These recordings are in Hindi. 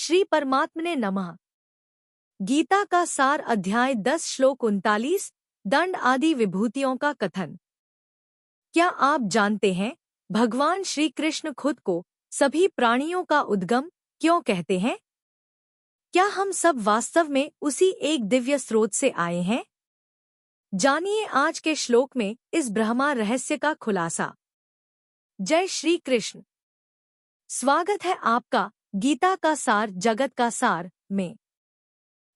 श्री परमात्मने नमः। गीता का सार अध्याय 10 श्लोक 39 दंड आदि विभूतियों का कथन। क्या आप जानते हैं भगवान श्री कृष्ण खुद को सभी प्राणियों का उद्गम क्यों कहते हैं? क्या हम सब वास्तव में उसी एक दिव्य स्रोत से आए हैं? जानिए आज के श्लोक में इस ब्रह्मा रहस्य का खुलासा। जय श्री कृष्ण। स्वागत है आपका गीता का सार जगत का सार में।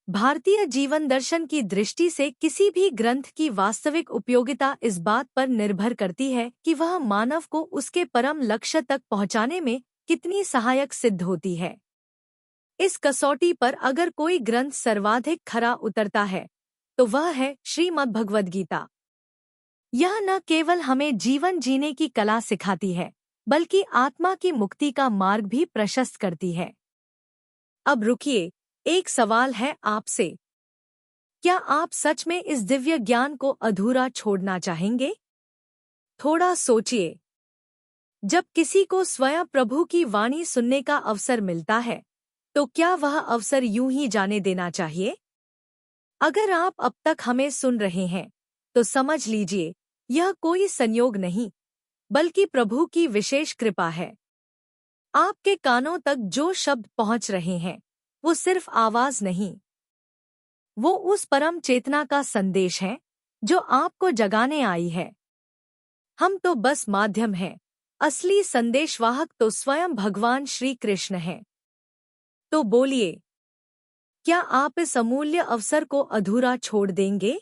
भारतीय जीवन दर्शन की दृष्टि से किसी भी ग्रंथ की वास्तविक उपयोगिता इस बात पर निर्भर करती है कि वह मानव को उसके परम लक्ष्य तक पहुंचाने में कितनी सहायक सिद्ध होती है। इस कसौटी पर अगर कोई ग्रंथ सर्वाधिक खरा उतरता है तो वह है श्रीमद्भगवद्गीता। यह न केवल हमें जीवन जीने की कला सिखाती है बल्कि आत्मा की मुक्ति का मार्ग भी प्रशस्त करती है। अब रुकिए, एक सवाल है आपसे। क्या आप सच में इस दिव्य ज्ञान को अधूरा छोड़ना चाहेंगे? थोड़ा सोचिए। जब किसी को स्वयं प्रभु की वाणी सुनने का अवसर मिलता है तो क्या वह अवसर यूं ही जाने देना चाहिए? अगर आप अब तक हमें सुन रहे हैं तो समझ लीजिए, यह कोई संयोग नहीं बल्कि प्रभु की विशेष कृपा है। आपके कानों तक जो शब्द पहुंच रहे हैं वो सिर्फ आवाज नहीं, वो उस परम चेतना का संदेश है जो आपको जगाने आई है। हम तो बस माध्यम हैं, असली संदेशवाहक तो स्वयं भगवान श्री कृष्ण हैं। तो बोलिए, क्या आप इस अमूल्य अवसर को अधूरा छोड़ देंगे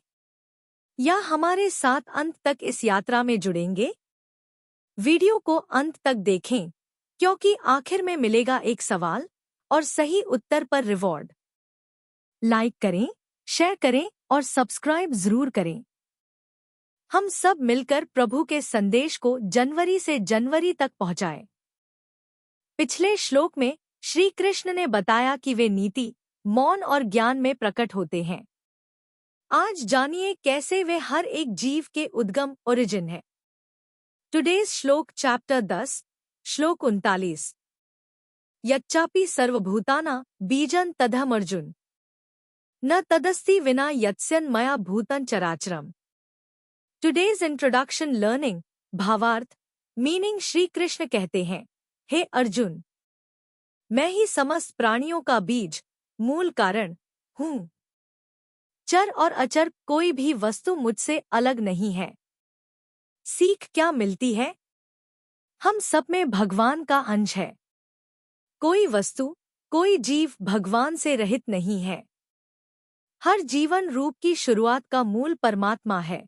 या हमारे साथ अंत तक इस यात्रा में जुड़ेंगे? वीडियो को अंत तक देखें क्योंकि आखिर में मिलेगा एक सवाल और सही उत्तर पर रिवॉर्ड। लाइक करें, शेयर करें और सब्सक्राइब जरूर करें। हम सब मिलकर प्रभु के संदेश को जनवरी से जनवरी तक पहुंचाएं। पिछले श्लोक में श्री कृष्ण ने बताया कि वे नीति, मौन और ज्ञान में प्रकट होते हैं। आज जानिए कैसे वे हर एक जीव के उद्गम ओरिजिन है। टुडेज श्लोक चैप्टर 10 श्लोक 39 यच्चापि सर्वभूताना बीजन तदहम अर्जुन न तदस्ति विना यत्स्यन् मया भूतं चराचरम। टुडेज इंट्रोडक्शन लर्निंग भावार्थ मीनिंग। श्री कृष्ण कहते हैं, हे अर्जुन, मैं ही समस्त प्राणियों का बीज, मूल कारण हूँ। चर और अचर कोई भी वस्तु मुझसे अलग नहीं है। सीख क्या मिलती है? हम सब में भगवान का अंश है। कोई वस्तु, कोई जीव भगवान से रहित नहीं है। हर जीवन रूप की शुरुआत का मूल परमात्मा है।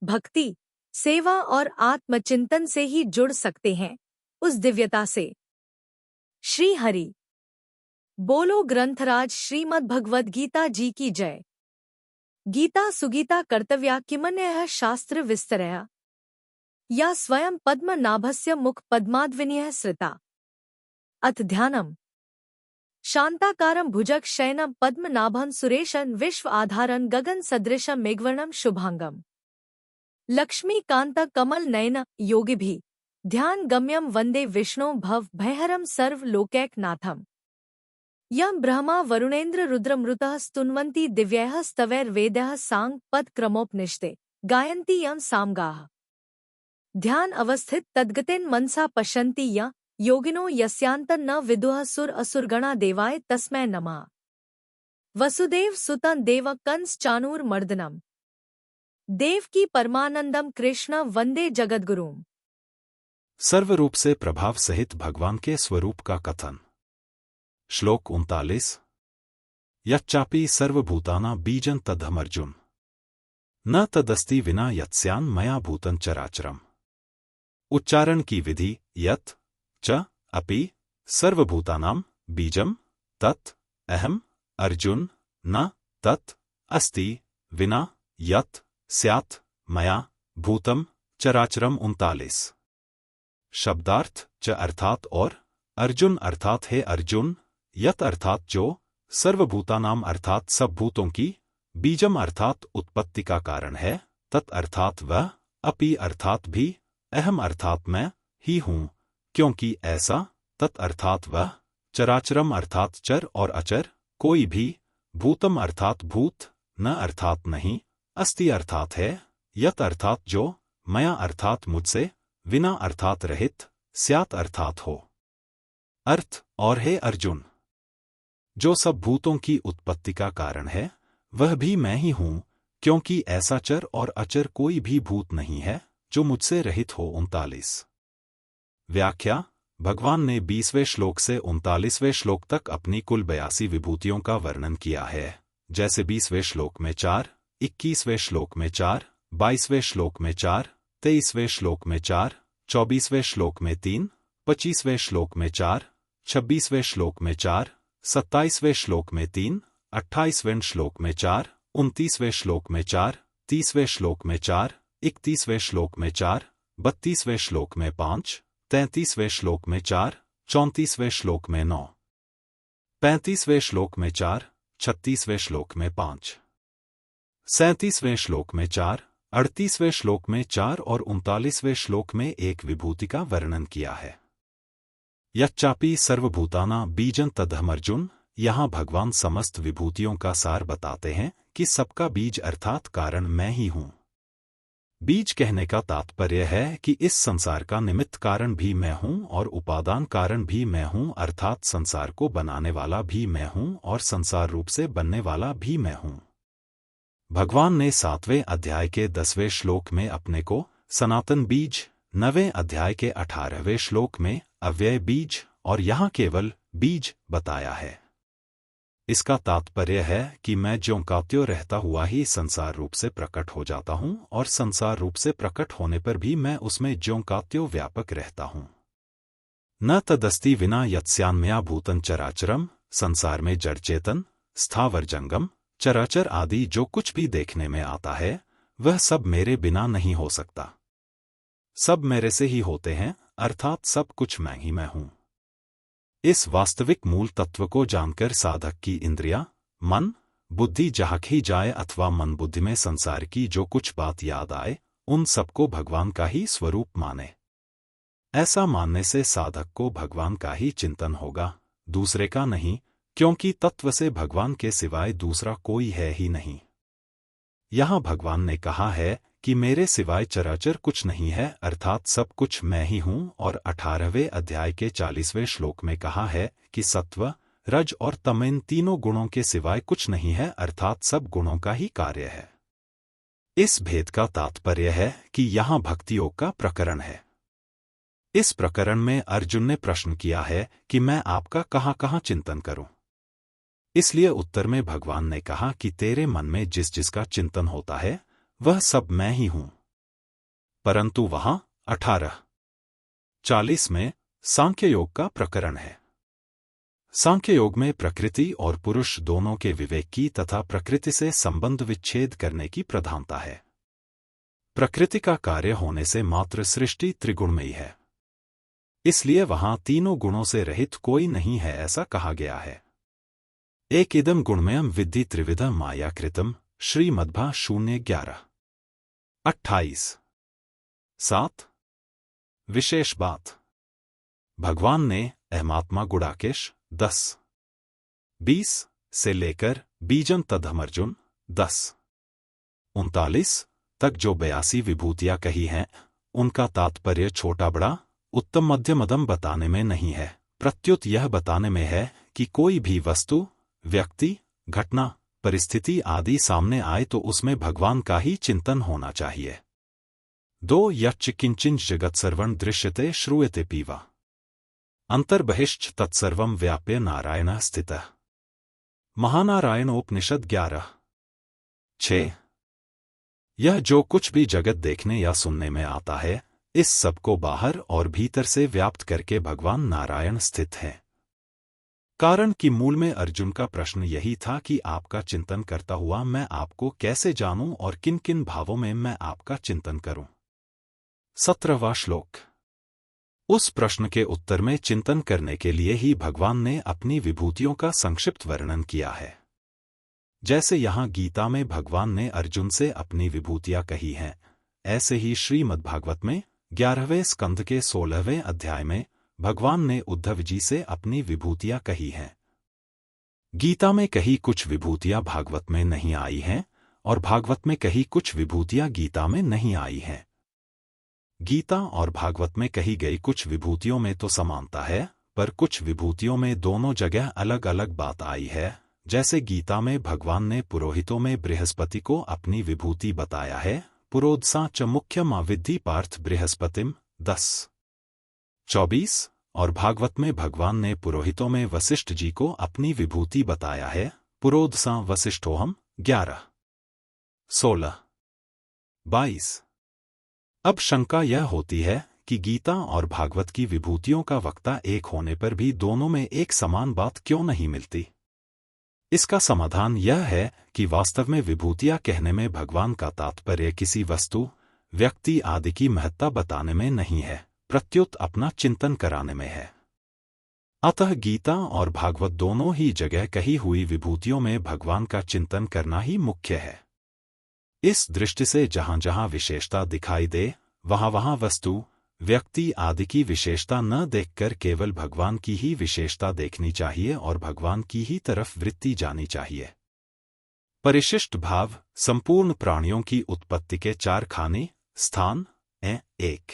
भक्ति, सेवा और आत्मचिंतन से ही जुड़ सकते हैं उस दिव्यता से। श्री हरि बोलो। ग्रंथराज श्रीमद्भगवद्गीता जी की जय। गीता सुगीता कर्तव्या किमन्यः शास्त्र विस्तरया या स्वयं पद्मनाभस्य मुख पद्माद्विनीयः श्रिता। अथ ध्यानम्। शांताकारं भुजग शयनं पद्मनाभं सुरेशं विश्व आधारं गगन सदृशं मेघवर्णं शुभांगम्। लक्ष्मीकांत कमल नयन योगिभिः ध्यान गम्यं वंदे विष्णु भव भयहरं सर्व लोकैकनाथम्। यं ब्रह्मा वरुणेन्द्र रुद्रमृतः स्तुन्वन्ति दिव्यैः स्तवैर्वेदैः सांग पद क्रमोपनिषदे गायन्ति यं सामगाः। ध्यान अवस्थित तद्गतेन मनसा पश्यन्ति यं योगिनो यस्यान्तं न विदुः सुर असुरगणा देवाय तस्मै नमः। वसुदेव सुतं देव कंस चाणूरमर्दनम् देवकी परमानंदम कृष्ण वंदे जगद्गुरुम्। सर्वरूप से प्रभाव सहित भगवान के स्वरूप का कथन। श्लोक 39 यच्चापि सर्वभूताना बीजं तदहम अर्जुन न तदस्ति विना यत्स्यान् मया भूतं चराचरम्। उच्चारण की विधि। यत् च अपि सर्वभूतानां बीजं तत् अहम अर्जुन न तत् अस्ति विना यत् स्यात् मया भूतं चराचरम्। 39 शब्दार्थ। च अर्थात और, अर्जुन अर्थात है अर्जुन, यत अर्थात जो, सर्वभूतानाम अर्थात सब भूतों की, बीजम अर्थात उत्पत्ति का कारण है, तत् अर्थात वह, अपि अर्थात भी, अहम अर्थात मैं ही हूँ, क्योंकि ऐसा, तत् अर्थात वह, चराचरम अर्थात चर और अचर, कोई भी, भूतम अर्थात भूत, न अर्थात नहीं, अस्ति अर्थात है, यत अर्थात जो, मया अर्थात मुझसे, विना अर्थात रहित, स्यात् अर्थात हो। अर्थ, और हे अर्जुन, जो सब भूतों की उत्पत्ति का कारण है वह भी मैं ही हूं, क्योंकि ऐसा चर और अचर कोई भी भूत नहीं है जो मुझसे रहित हो। 39। व्याख्या। भगवान ने 20वें श्लोक से 39वें श्लोक तक अपनी कुल 82 विभूतियों का वर्णन किया है, जैसे 20वें श्लोक में 4, 21वें श्लोक में 4, 22वें श्लोक में 4, 23वें श्लोक में 4, 24वें श्लोक में 3, 25वें श्लोक में 4, 26वें श्लोक में 4, 27वें श्लोक में 3, 28वें श्लोक में 4, 29वें श्लोक में 4, 30वें श्लोक में 4, 31वें श्लोक में 4, 32वें श्लोक में 5, 33वें श्लोक में 4, 34वें श्लोक में 9, 35वें श्लोक में 4, 36वें श्लोक में 5, 37वें श्लोक में 4, 38वें श्लोक में 4 और 39वें श्लोक में एक विभूति का वर्णन किया है। यच्चापि सर्वभूताना बीजं तदहम् अर्जुन। यहाँ भगवान समस्त विभूतियों का सार बताते हैं कि सबका बीज अर्थात कारण मैं ही हूँ। बीज कहने का तात्पर्य है कि इस संसार का निमित्त कारण भी मैं हूँ और उपादान कारण भी मैं हूँ, अर्थात संसार को बनाने वाला भी मैं हूँ और संसार रूप से बनने वाला भी मैं हूँ। भगवान ने 7वें अध्याय के 10वें श्लोक में अपने को सनातन बीज, 9वें अध्याय के 18वें श्लोक में अव्यय बीज और यहाँ केवल बीज बताया है। इसका तात्पर्य है कि मैं ज्यों का त्यों रहता हुआ ही संसार रूप से प्रकट हो जाता हूँ और संसार रूप से प्रकट होने पर भी मैं उसमें ज्यों का त्यों व्यापक रहता हूँ। न तदस्ति विना यत्स्यान्मया भूतं चराचरम। संसार में जड़ चेतन, स्थावर जंगम, चराचर आदि जो कुछ भी देखने में आता है वह सब मेरे बिना नहीं हो सकता। सब मेरे से ही होते हैं, अर्थात सब कुछ मैं ही मैं हूँ। इस वास्तविक मूल तत्व को जानकर साधक की इंद्रियां, मन, बुद्धि जहाँ ही जाए अथवा मन बुद्धि में संसार की जो कुछ बात याद आए उन सबको भगवान का ही स्वरूप माने। ऐसा मानने से साधक को भगवान का ही चिंतन होगा, दूसरे का नहीं, क्योंकि तत्व से भगवान के सिवाय दूसरा कोई है ही नहीं। यहाँ भगवान ने कहा है कि मेरे सिवाय चराचर कुछ नहीं है, अर्थात सब कुछ मैं ही हूँ, और 18वें अध्याय के 40वें श्लोक में कहा है कि सत्व, रज और तम इन तीनों गुणों के सिवाय कुछ नहीं है, अर्थात सब गुणों का ही कार्य है। इस भेद का तात्पर्य है कि यहाँ भक्ति योग का प्रकरण है। इस प्रकरण में अर्जुन ने प्रश्न किया है कि मैं आपका कहाँ कहाँ चिंतन करूं। इसलिए उत्तर में भगवान ने कहा कि तेरे मन में जिस जिसका चिंतन होता है वह सब मैं ही हूं। परंतु वहां 18:40 में सांख्य योग का प्रकरण है। सांख्य योग में प्रकृति और पुरुष दोनों के विवेक की तथा प्रकृति से संबंध विच्छेद करने की प्रधानता है। प्रकृति का कार्य होने से मात्र सृष्टि त्रिगुणमयी है, इसलिए वहां तीनों गुणों से रहित कोई नहीं है, ऐसा कहा गया है। एक इदम गुणमयम विद्धि त्रिविधम मायाकृतम। श्रीमद्भा 0:11-28। 7। विशेष बात। भगवान ने अहमात्मा गुणाकेश 10:20 से लेकर बीजं तदहम् अर्जुन 10:39 तक जो 82 विभूतियां कही हैं उनका तात्पर्य छोटा बड़ा, उत्तम मध्यम अधम बताने में नहीं है, प्रत्युत यह बताने में है कि कोई भी वस्तु, व्यक्ति, घटना, परिस्थिति आदि सामने आए तो उसमें भगवान का ही चिंतन होना चाहिए। 2 यच्च किंचिंच जगत सर्वं दृश्यते श्रूयते पीवा अंतर्बहिश्च तत्सर्वं व्याप्य नारायणः स्थितः। महानारायणोपनिषद 11:6। यह जो कुछ भी जगत देखने या सुनने में आता है इस सब को बाहर और भीतर से व्याप्त करके भगवान नारायण स्थित हैं। कारण कि मूल में अर्जुन का प्रश्न यही था कि आपका चिंतन करता हुआ मैं आपको कैसे जानूं और किन किन भावों में मैं आपका चिंतन करूं। 17वां श्लोक। उस प्रश्न के उत्तर में चिंतन करने के लिए ही भगवान ने अपनी विभूतियों का संक्षिप्त वर्णन किया है। जैसे यहाँ गीता में भगवान ने अर्जुन से अपनी विभूतियां कही हैं, ऐसे ही श्रीमद्भागवत में 11वें स्कंध के 16वें अध्याय में भगवान ने उद्धव जी से अपनी विभूतियां कही हैं। गीता में कही कुछ विभूतियां भागवत में नहीं आई हैं और भागवत में कही कुछ विभूतियां गीता में नहीं आई हैं। गीता और भागवत में कही गई कुछ विभूतियों में तो समानता है, पर कुछ विभूतियों में दोनों जगह अलग अलग बात आई है। जैसे गीता में भगवान ने पुरोहितों में बृहस्पति को अपनी विभूति बताया है, पुरोदसा च मुख्यम विद्धि पार्थ बृहस्पतिम 10:24, और भागवत में भगवान ने पुरोहितों में वशिष्ठ जी को अपनी विभूति बताया है, पुरोदसा वशिष्ठोहम 11:16-22। अब शंका यह होती है कि गीता और भागवत की विभूतियों का वक्ता एक होने पर भी दोनों में एक समान बात क्यों नहीं मिलती। इसका समाधान यह है कि वास्तव में विभूतियां कहने में भगवान का तात्पर्य किसी वस्तु, व्यक्ति आदि की महत्ता बताने में नहीं है, प्रत्युत अपना चिंतन कराने में है। अतः गीता और भागवत दोनों ही जगह कही हुई विभूतियों में भगवान का चिंतन करना ही मुख्य है। इस दृष्टि से जहां जहां विशेषता दिखाई दे, वहां वहां वस्तु, व्यक्ति आदि की विशेषता न देखकर केवल भगवान की ही विशेषता देखनी चाहिए और भगवान की ही तरफ वृत्ति जानी चाहिए। परिशिष्ट भाव संपूर्ण प्राणियों की उत्पत्ति के 4 खाने स्थान हैं। 1.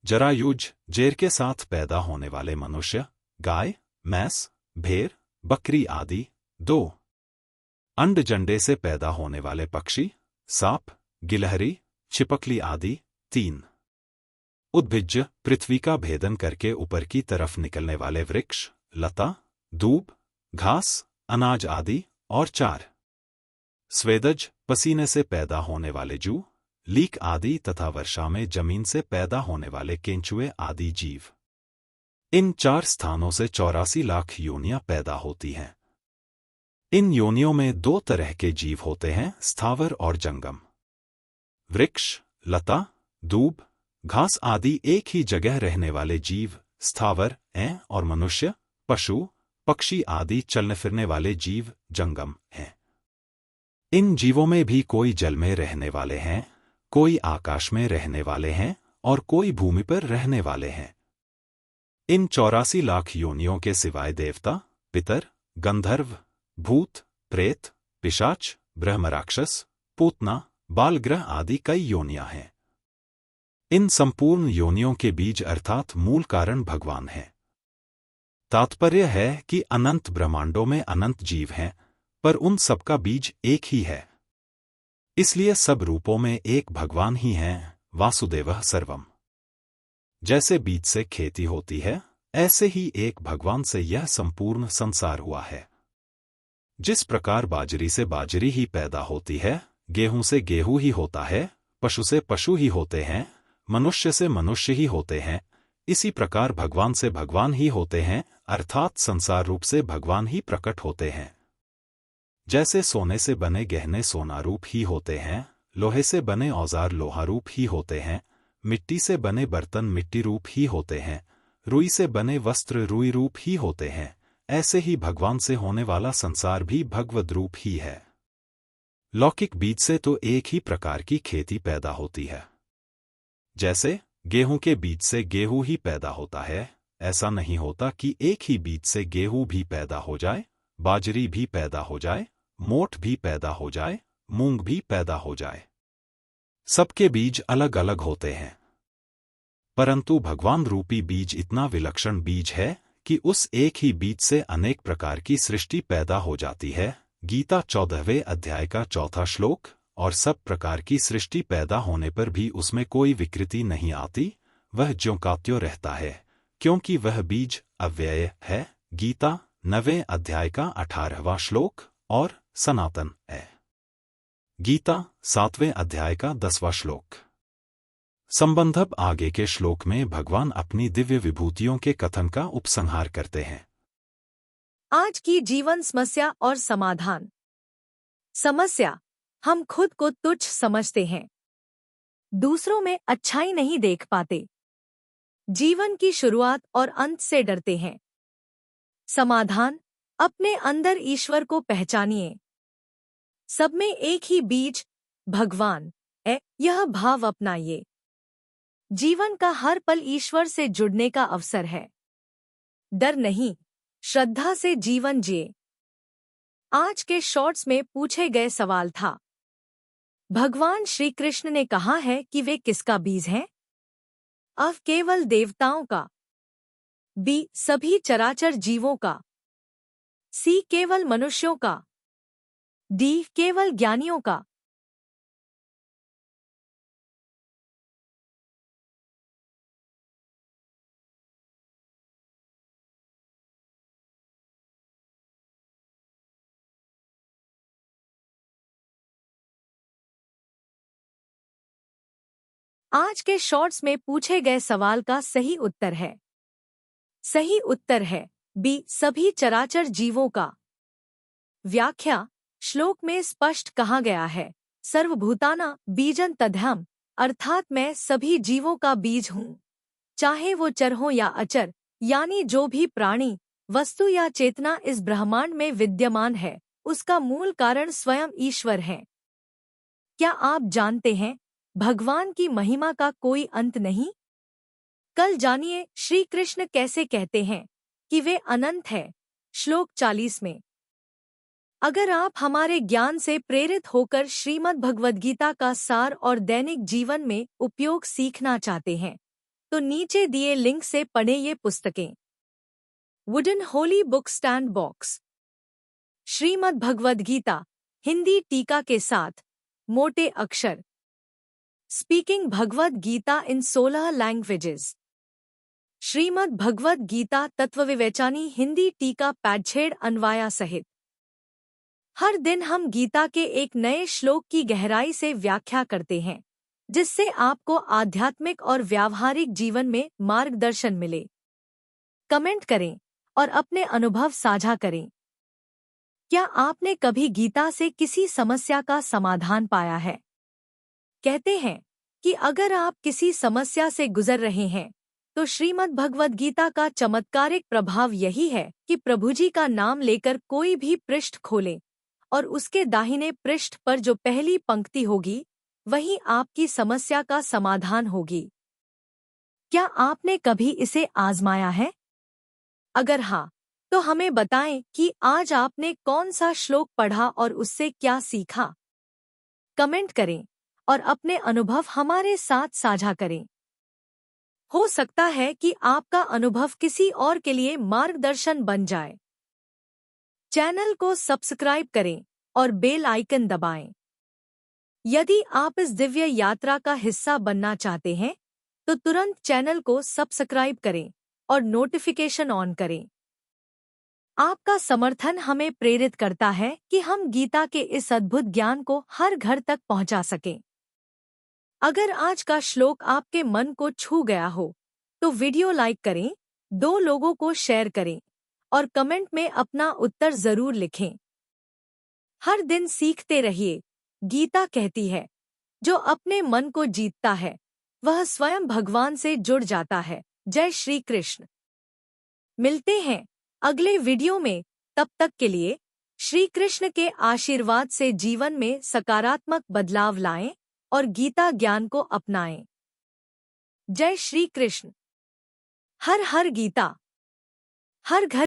जरायुज, जेर के साथ पैदा होने वाले मनुष्य, गाय, भैंस, भेड़, बकरी आदि। 2. अंड जंडे से पैदा होने वाले पक्षी, सांप, गिलहरी, छिपकली आदि। 3. उद्भिज्ज, पृथ्वी का भेदन करके ऊपर की तरफ निकलने वाले वृक्ष, लता, दूब, घास, अनाज आदि। और 4. स्वेदज, पसीने से पैदा होने वाले जू, लीक आदि तथा वर्षा में जमीन से पैदा होने वाले केंचुए आदि जीव। इन 4 स्थानों से 84 लाख योनियां पैदा होती हैं। इन योनियों में 2 तरह के जीव होते हैं, स्थावर और जंगम। वृक्ष, लता, दूब, घास आदि एक ही जगह रहने वाले जीव स्थावर हैं और मनुष्य, पशु, पक्षी आदि चलने फिरने वाले जीव जंगम हैं। इन जीवों में भी कोई जल में रहने वाले हैं, कोई आकाश में रहने वाले हैं और कोई भूमि पर रहने वाले हैं। इन 84 लाख योनियों के सिवाय देवता, पितर, गंधर्व, भूत, प्रेत, पिशाच, ब्रह्मराक्षस, पूतना, बालग्रह आदि कई योनियां हैं। इन संपूर्ण योनियों के बीज अर्थात मूल कारण भगवान हैं। तात्पर्य है कि अनंत ब्रह्मांडों में अनंत जीव हैं, पर उन सबका बीज एक ही है। इसलिए सब रूपों में एक भगवान ही हैं, वासुदेवः सर्वम्। जैसे बीज से खेती होती है, ऐसे ही एक भगवान से यह संपूर्ण संसार हुआ है। जिस प्रकार बाजरी से बाजरी ही पैदा होती है, गेहूं से गेहूं ही होता है, पशु से पशु ही होते हैं, मनुष्य से मनुष्य ही होते हैं, इसी प्रकार भगवान से भगवान ही होते हैं, अर्थात संसार रूप से भगवान ही प्रकट होते हैं। जैसे सोने से बने गहने सोना रूप ही होते हैं, लोहे से बने औजार लोहा रूप ही होते हैं, मिट्टी से बने बर्तन मिट्टी रूप ही होते हैं, रुई से बने वस्त्र रुई रूप ही होते हैं, ऐसे ही भगवान से होने वाला संसार भी भगवद रूप ही है। लौकिक बीज से तो एक ही प्रकार की खेती पैदा होती है। जैसे गेहूं के बीज से गेहूं ही पैदा होता है, ऐसा नहीं होता कि एक ही बीज से गेहूं भी पैदा हो जाए, बाजरी भी पैदा हो जाए, मोठ भी पैदा हो जाए, मूंग भी पैदा हो जाए। सबके बीज अलग अलग होते हैं, परंतु भगवान रूपी बीज इतना विलक्षण बीज है कि उस एक ही बीज से अनेक प्रकार की सृष्टि पैदा हो जाती है। गीता 14वें अध्याय का 4था श्लोक। और सब प्रकार की सृष्टि पैदा होने पर भी उसमें कोई विकृति नहीं आती, वह ज्यों का त्यों रहता है, क्योंकि वह बीज अव्यय है। गीता 9वें अध्याय का 18वां श्लोक। और सनातन है। गीता 7वें अध्याय का 10वां श्लोक। संबंधब आगे के श्लोक में भगवान अपनी दिव्य विभूतियों के कथन का उपसंहार करते हैं। आज की जीवन समस्या और समाधान। समस्या, हम खुद को तुच्छ समझते हैं, दूसरों में अच्छाई नहीं देख पाते, जीवन की शुरुआत और अंत से डरते हैं। समाधान, अपने अंदर ईश्वर को पहचानिए। सब में एक ही बीज भगवान है, यह भाव अपनाइए। जीवन का हर पल ईश्वर से जुड़ने का अवसर है। डर नहीं, श्रद्धा से जीवन जिए। आज के शॉर्ट्स में पूछे गए सवाल था, भगवान श्री कृष्ण ने कहा है कि वे किसका बीज हैं? अ. केवल देवताओं का। बी. सभी चराचर जीवों का। सी. केवल मनुष्यों का। डी. केवल ज्ञानियों का। आज के शॉर्ट्स में पूछे गए सवाल का सही उत्तर है। सही उत्तर है बी. सभी चराचर जीवों का। व्याख्या: श्लोक में स्पष्ट कहा गया है, सर्वभूताना बीजं तद्यम्, अर्थात मैं सभी जीवों का बीज हूँ, चाहे वो चर हो या अचर, यानी जो भी प्राणी, वस्तु या चेतना इस ब्रह्मांड में विद्यमान है, उसका मूल कारण स्वयं ईश्वर है। क्या आप जानते हैं, भगवान की महिमा का कोई अंत नहीं? कल जानिए श्री कृष्ण कैसे कहते हैं कि वे अनंत है। श्लोक 40 में। अगर आप हमारे ज्ञान से प्रेरित होकर श्रीमद् भगवद गीता का सार और दैनिक जीवन में उपयोग सीखना चाहते हैं, तो नीचे दिए लिंक से पढ़ें ये पुस्तकें। Wooden holy book stand box, Shrimad Bhagavad Gita Hindi टीका के साथ, मोटे अक्षर, speaking Bhagavad Gita in 16 languages, Shrimad Bhagavad Gita Tattvavivechani Hindi टीका पैडछेड़ अन्वाया सहित। हर दिन हम गीता के एक नए श्लोक की गहराई से व्याख्या करते हैं, जिससे आपको आध्यात्मिक और व्यावहारिक जीवन में मार्गदर्शन मिले। कमेंट करें और अपने अनुभव साझा करें। क्या आपने कभी गीता से किसी समस्या का समाधान पाया है? कहते हैं कि अगर आप किसी समस्या से गुजर रहे हैं, तो श्रीमद् भगवद गीता का चमत्कारिक प्रभाव यही है कि प्रभुजी का नाम लेकर कोई भी पृष्ठ खोलें और उसके दाहिने पृष्ठ पर जो पहली पंक्ति होगी, वही आपकी समस्या का समाधान होगी। क्या आपने कभी इसे आजमाया है? अगर हाँ, तो हमें बताएं कि आज आपने कौन सा श्लोक पढ़ा और उससे क्या सीखा। कमेंट करें और अपने अनुभव हमारे साथ साझा करें। हो सकता है कि आपका अनुभव किसी और के लिए मार्गदर्शन बन जाए। चैनल को सब्सक्राइब करें और बेल आइकन दबाएं। यदि आप इस दिव्य यात्रा का हिस्सा बनना चाहते हैं, तो तुरंत चैनल को सब्सक्राइब करें और नोटिफिकेशन ऑन करें। आपका समर्थन हमें प्रेरित करता है कि हम गीता के इस अद्भुत ज्ञान को हर घर तक पहुंचा सकें। अगर आज का श्लोक आपके मन को छू गया हो, तो वीडियो लाइक करें, 2 लोगों को शेयर करें और कमेंट में अपना उत्तर जरूर लिखें। हर दिन सीखते रहिए। गीता कहती है, जो अपने मन को जीतता है, वह स्वयं भगवान से जुड़ जाता है। जय श्री कृष्ण। मिलते हैं अगले वीडियो में। तब तक के लिए श्री कृष्ण के आशीर्वाद से जीवन में सकारात्मक बदलाव लाएं और गीता ज्ञान को अपनाएं। जय श्री कृष्ण। हर हर गीता। हर घर